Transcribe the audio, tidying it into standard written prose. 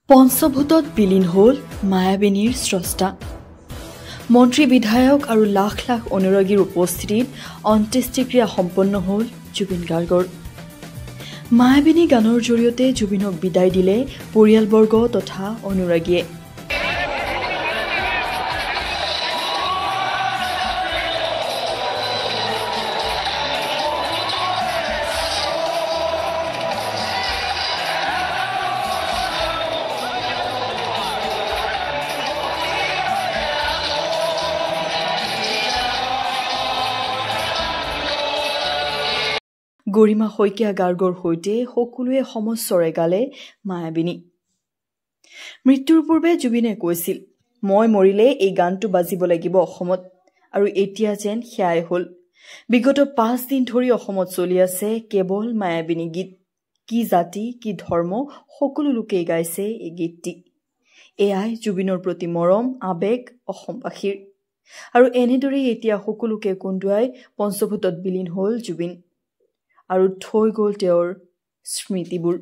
পঞ্চভূতত বিলীন হ'ল মায়াবিনীৰ স্ৰষ্টা মন্ত্ৰী বিধায়ক আৰু লাখ লাখ অনুৰাগীৰ উপস্থিতিত অন্ত্যেষ্টিক্ৰিয়া সম্পন্ন হ'ল জুবিন গাৰ্গৰ মায়াবিনী গানৰ জৰিয়তে জুবিনক বিদায় দিলে পৰিয়ালবৰ্গ তথা অনুৰাগীয়ে গৰিমা শইকীয়া গাৰ্গৰ সৈতে সকলোৱে সমস্বৰে গালে মায়াবিনী মৃত্যুৰ পূৰ্বে জুবিনে কৈছিল মই মৰিলে এই গানটো বাজিব লাগিব অসমত আৰু এতিয়া যেন সেয়াই হ'ল বিগত 5 দিন ধৰি অসমত চলি আছে কেৱল মায়াবিনী গীত কি জাতি কি ধৰ্ম সকলো লোকেই গাইছে এই গীতটি এয়াই জুবিনৰ প্ৰতি মৰম আবেগ অসমবাসীৰ আৰু এনেদৰেই এতিয়া সকলোকে কন্দুৱাই পঞ্চভূতত বিলীন হ'ল জুবিন আৰু থৈ গ'ল তেওঁৰ স্মৃতিবোৰ